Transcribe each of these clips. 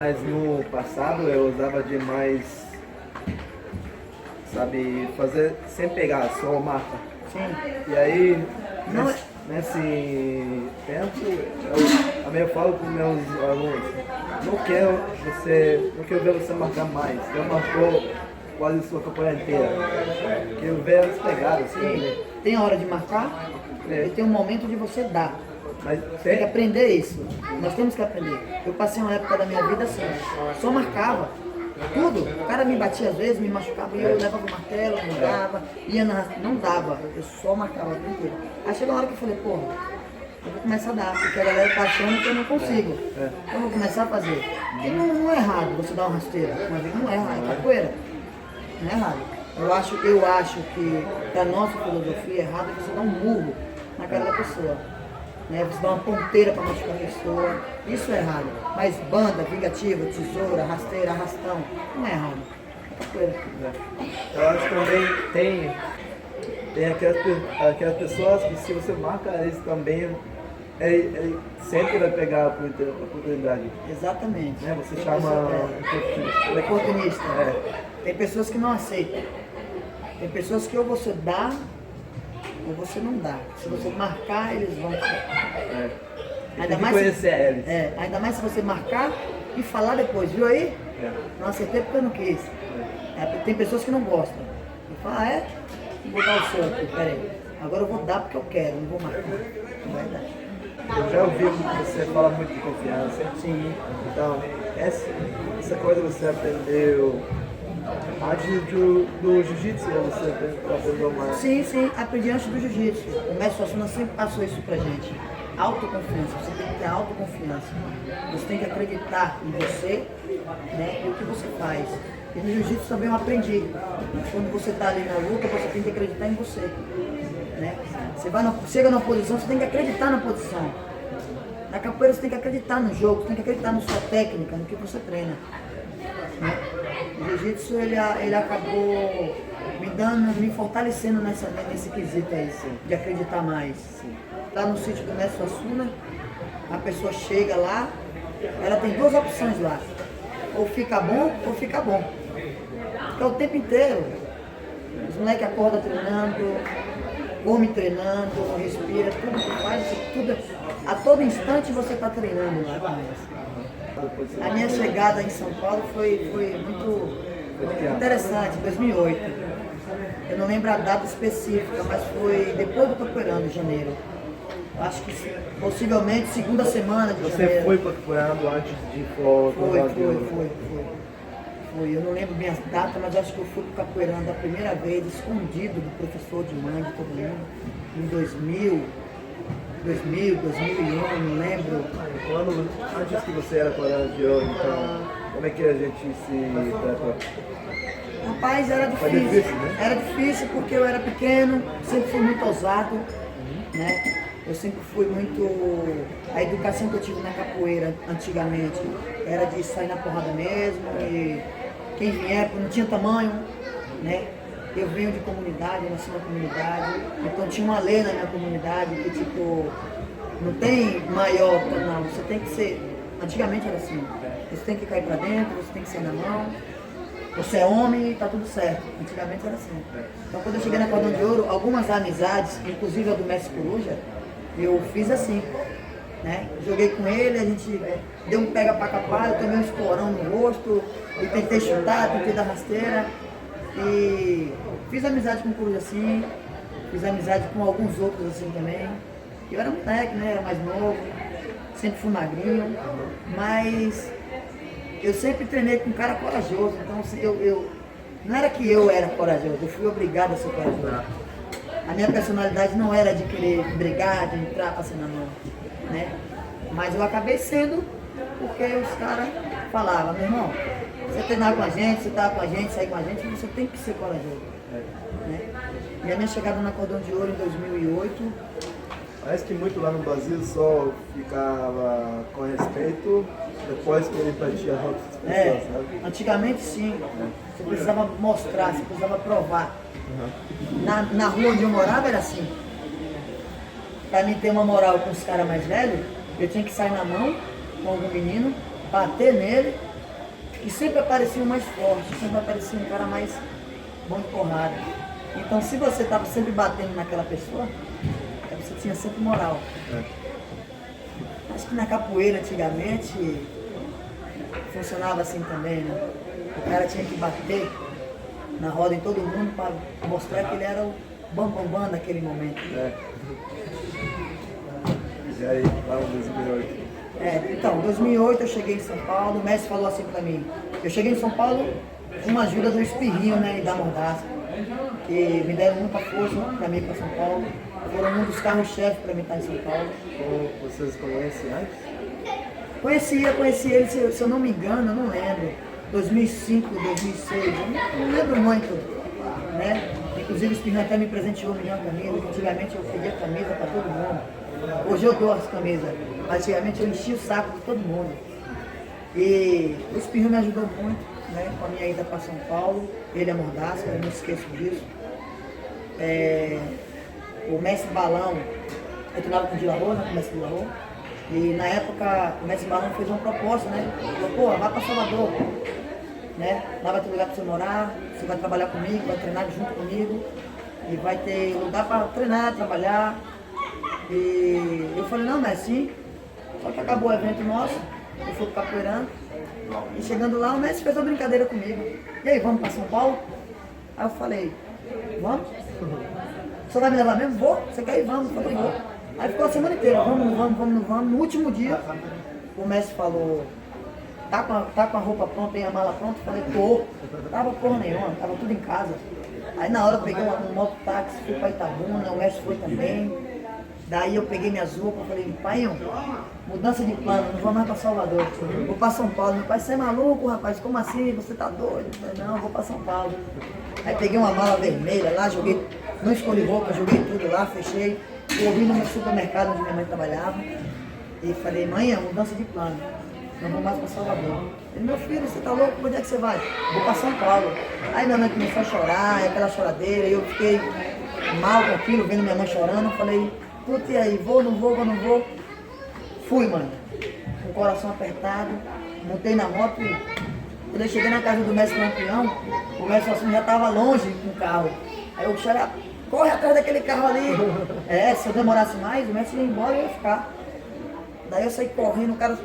Mas no passado eu usava demais, sabe, fazer sem pegar, só o mapa. Sim. E aí, Não é- nesse tempo, eu também falo para os meus alunos, não quero ver você marcar mais, eu marcou quase a sua campanha inteira. Quero ver as pegadas, Sim. Tem a hora de marcar e tem um momento de você dar. Mas Tem que aprender isso. Nós temos que aprender. Eu passei uma época da minha vida assim, só marcava tudo. O cara me batia às vezes, me machucava, e eu levava o martelo, não dava, não dava. Eu só marcava o tempo inteiro. Aí chegou uma hora que eu falei, porra, eu vou começar a dar, porque a galera tá achando que eu não consigo. Eu vou começar a fazer. E não é errado você dar uma rasteira, mas não é errado, é capoeira. Não é errado. Eu acho que, para nossa filosofia, é errado você dar um murro na cara da pessoa. Né? Você dá uma ponteira para machucar a pessoa. Isso é errado. Mas banda, vingativa, tesoura, rasteira, arrastão, não é errado. É capoeira. eu acho que também tem aquelas pessoas que se você marca eles também, ele sempre vai pegar a oportunidade. Exatamente. Né? Você Tem chama pessoa- oportunista. Tem pessoas que não aceitam. Tem pessoas que ou você dá ou você não dá. Se você marcar, eles vão. Tem que conhecer eles. Ainda mais se você marcar e falar depois, viu aí? Não acertei porque eu não quis. Tem pessoas que não gostam. E fala, vou dar o seu aqui, peraí. Agora eu vou dar porque eu quero, não vou marcar. Não vai dar. Eu já ouvi você falar muito de confiança. Sim. Então, essa coisa você aprendeu antes do jiu-jitsu, você aprendeu mais? Sim, aprendi antes do jiu-jitsu. O mestre Suassuna sempre passou isso pra gente. Autoconfiança, você tem que ter autoconfiança. Você tem que acreditar em você, né, e o que você faz. E no jiu-jitsu também eu aprendi. Quando você está ali na luta, você tem que acreditar em você. Né? Você chega numa posição, você tem que acreditar na posição. Na capoeira você tem que acreditar no jogo, você tem que acreditar na sua técnica, no que você treina. Né? O jiu-jitsu ele acabou me fortalecendo nesse quesito aí, de acreditar mais. Lá no sítio do mestre Suassuna, a pessoa chega lá, ela tem duas opções lá. Ou fica bom, ou fica bom. Fica o tempo inteiro. Os moleques acordam treinando, come treinando, respira, tudo que faz, tudo. A todo instante você está treinando lá com eles. A minha chegada em São Paulo foi muito interessante, 2008. Eu não lembro a data específica, mas foi depois do Capoeirão, de janeiro. Acho que possivelmente segunda semana de janeiro. Você foi procurando antes de Foi. Eu não lembro bem as datas, mas acho que eu fui pro Capoeirão da primeira vez, escondido do professor de mãe, de todo mundo, em 2000, 2001, não lembro. Antes que você era coreano de ouro, então, como é que a gente se preparou? Rapaz, era Foi difícil. difícil, né? Era difícil porque eu era pequeno, sempre fui muito ousado, né? Eu sempre fui muito... A educação que eu tive na capoeira, antigamente, era de sair na porrada mesmo, e quem vier, não tinha tamanho, né? Eu venho de comunidade, eu nasci na comunidade, então tinha uma lei na minha comunidade que, tipo, não tem maior, não, você tem que ser... Antigamente era assim, você tem que cair pra dentro, você tem que ser na mão, você é homem e tá tudo certo. Antigamente era assim. Então quando eu cheguei na Cordão de Ouro, algumas amizades, inclusive a do mestre Coruja, eu fiz assim, né? Joguei com ele, a gente deu um pega pra capar, eu tomei um esporão no rosto, e tentei chutar, tentei dar rasteira. E fiz amizade com o Coruja assim, fiz amizade com alguns outros assim também. Eu era moleque, né? Era mais novo, sempre fui magrinho, mas eu sempre treinei com um cara corajoso, então assim, não era que eu era corajoso, eu fui obrigado a ser corajoso. A minha personalidade não era de querer brigar, de entrar pra ser na mão, né? Mas eu acabei sendo porque os caras falavam, meu irmão, você treinar com a gente, você tá com a gente, sair com a gente, você tem que ser corajoso. Né? E a minha chegada na Cordão de Ouro em 2008... Parece que muito lá no Brasil só ficava com respeito depois que ele batia outras pessoas, sabe? Antigamente sim, você precisava mostrar, você precisava provar. Na rua onde eu morava era assim. Pra mim ter uma moral com os caras mais velhos, eu tinha que sair na mão com algum menino, bater nele, e sempre aparecia um mais forte, sempre aparecia um cara mais bom de porrada. Então, se você estava sempre batendo naquela pessoa, você tinha sempre moral. Acho que na capoeira, antigamente, funcionava assim também, né? O cara tinha que bater na roda em todo mundo para mostrar que ele era o bambambam naquele momento. E aí, lá em 2008? Então, em 2008 eu cheguei em São Paulo, o mestre falou assim pra mim, eu cheguei em São Paulo com uma ajuda do Espirrinho, né, e da Mordaça, que me deram muita força pra mim ir pra São Paulo, foram um dos carros-chefe pra mim estar em São Paulo. Como vocês conhecem antes? Conheci ele, se eu não me engano, eu não lembro, 2005, 2006, eu não lembro muito, né? Inclusive o Espirrinho até me presenteou uma camisa, que antigamente eu pedia camisa pra todo mundo. Hoje eu dou as camisas, mas antigamente eu enchi o saco de todo mundo. E o Espirrinho me ajudou muito, né, com a minha ida para São Paulo, ele é Mordaça, eu não esqueço disso. O mestre Balão, eu treinava com o Dilarô, né, com o mestre Dilarô, e na época o mestre Balão fez uma proposta, né, falou, pô, vai para Salvador, né, lá vai ter lugar para você morar, você vai trabalhar comigo, vai treinar junto comigo, e vai ter lugar para treinar, trabalhar. E eu falei, não, mas sim, só que acabou o evento nosso, eu fui capoeirando, e chegando lá o mestre fez uma brincadeira comigo. E aí, vamos para São Paulo? Aí eu falei, vamos? Você vai me levar mesmo? Vou? Você quer ir? Vamos? Eu falei, vou. Aí ficou a semana inteira, vamos. No último dia, o mestre falou, tá com a roupa pronta, tem a mala pronta? Eu falei, tô. Tava porra nenhuma, tava tudo em casa. Aí na hora eu peguei um mototáxi, fui para Itabuna, o mestre foi também. Daí eu peguei minhas roupas e falei, pai, mudança de plano, não vou mais para Salvador, vou para São Paulo. Meu pai, você é maluco, rapaz, como assim? Você tá doido? Eu falei, não, eu vou para São Paulo. Aí peguei uma mala vermelha lá, joguei, não escolhi roupa, joguei tudo lá, fechei, corri no meu supermercado onde minha mãe trabalhava e falei, mãe, mudança de plano, não vou mais para Salvador. Ele, meu filho, você tá louco? Onde é que você vai? Vou para São Paulo. Aí minha mãe começou a chorar, aquela choradeira, e eu fiquei mal com aquilo, vendo minha mãe chorando, eu falei, puta, e aí, vou, não vou? Fui, mano, com o coração apertado, montei na moto e quando eu cheguei na casa do mestre campeão, o mestre assim já tava longe com o carro. Aí eu cheguei, corre atrás daquele carro ali. Se eu demorasse mais, o mestre ia embora e eu ia ficar. Daí eu saí correndo, o cara,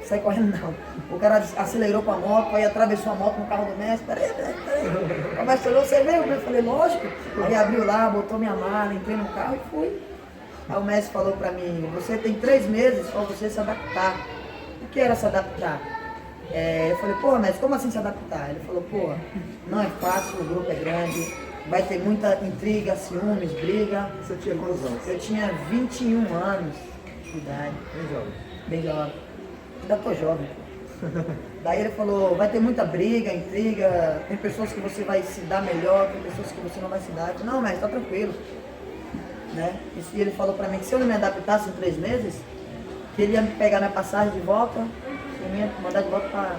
saí correndo não, o cara acelerou com a moto, aí atravessou a moto no carro do mestre, peraí. O mestre falou, você veio? Eu falei, lógico. Aí abriu lá, botou minha mala, entrei no carro e fui. Aí o mestre falou pra mim, você tem 3 meses pra você se adaptar. O que era se adaptar? Eu falei, pô, mestre, como assim se adaptar? Ele falou, pô, não é fácil, o grupo é grande, vai ter muita intriga, ciúmes, briga. Você tinha quantos anos? Eu tinha 21 anos de idade. Bem jovem. Bem jovem. Ainda tô jovem. Daí ele falou, vai ter muita briga, intriga, tem pessoas que você vai se dar melhor, tem pessoas que você não vai se dar. Eu falei, não, mestre, tá tranquilo. Né? E ele falou pra mim que se eu não me adaptasse em 3 meses, que ele ia me pegar minha passagem de volta, e ia me mandar de volta para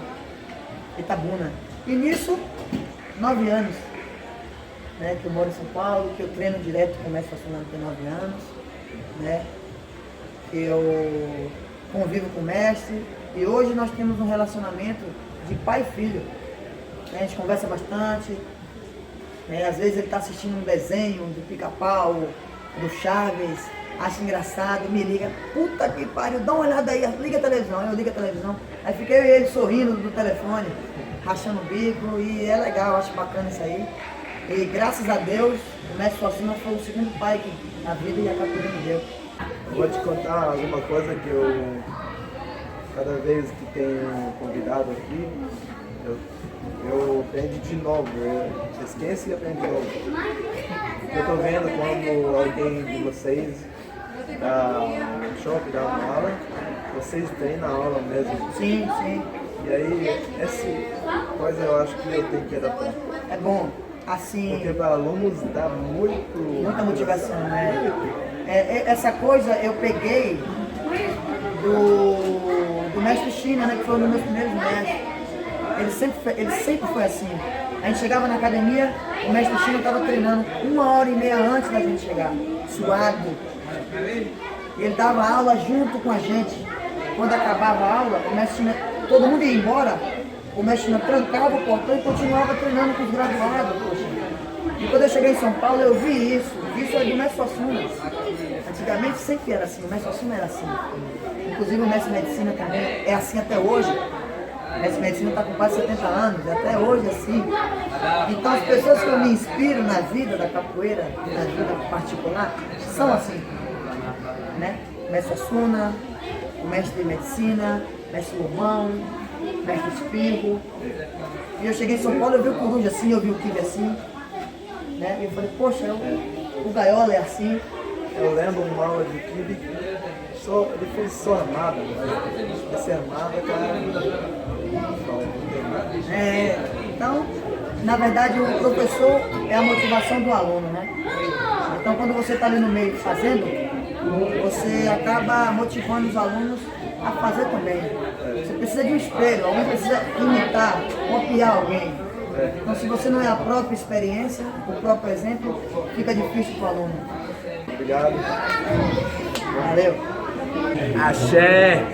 Itabuna. E nisso, 9 anos, né, que eu moro em São Paulo, que eu treino direto com o mestre Façonando tem 9 anos, né, que eu convivo com o mestre, e hoje nós temos um relacionamento de pai e filho. Né? A gente conversa bastante, né? Às vezes ele está assistindo um desenho do Pica-Pau, do Chaves, acha engraçado, me liga, puta que pariu, dá uma olhada aí, liga a televisão, eu ligo a televisão. Aí fiquei eu e ele sorrindo do telefone, rachando o bico, e é legal, acho bacana isso aí. E graças a Deus, o mestre Façonando foi o segundo pai que a vida e a capoeira me deu. Eu vou te contar alguma coisa que eu, cada vez que tenho convidado aqui, eu aprendo de novo, eu esqueço e aprendo de novo. Eu tô vendo quando alguém de vocês dá um shopping, dá uma aula, vocês treinam a aula mesmo. Sim, sim. E aí, essa coisa eu acho que eu tenho que adaptar. É bom, assim... Porque para alunos dá muita motivação, né? Essa coisa eu peguei do mestre China, né, que foi um dos meus primeiros mestres. Ele sempre foi assim. A gente chegava na academia, o mestre China estava treinando 1h30 antes da gente chegar, suado. Ele dava aula junto com a gente. quando acabava a aula, o mestre China, todo mundo ia embora, o mestre China trancava o portão e continuava treinando com os graduados, poxa. E quando eu cheguei em São Paulo, eu vi isso é do mestre Suassuna. Antigamente sempre era assim, o mestre Suassuna era assim. Inclusive o mestre Medicina também é assim até hoje. O mestre Medicina está com quase 70 anos, e até hoje é assim. Então as pessoas que eu me inspiro na vida da capoeira, na vida particular, são assim. Né? O mestre Suassuna, o mestre de Medicina, o mestre Lomão, o mestre Espirro. E eu cheguei em São Paulo, eu vi o Coruja assim, eu vi o Kibe assim. Né? E eu falei, poxa, o Gaiola é assim. Eu lembro uma aula de Kibe, ele fez só armada, mas essa armada, cara, então, na verdade, o professor é a motivação do aluno, né? Então, quando você está ali no meio fazendo, você acaba motivando os alunos a fazer também. Você precisa de um espelho, alguém precisa imitar, copiar alguém. Então, se você não é a própria experiência, o próprio exemplo, fica difícil para o aluno. Obrigado. Valeu. Axé!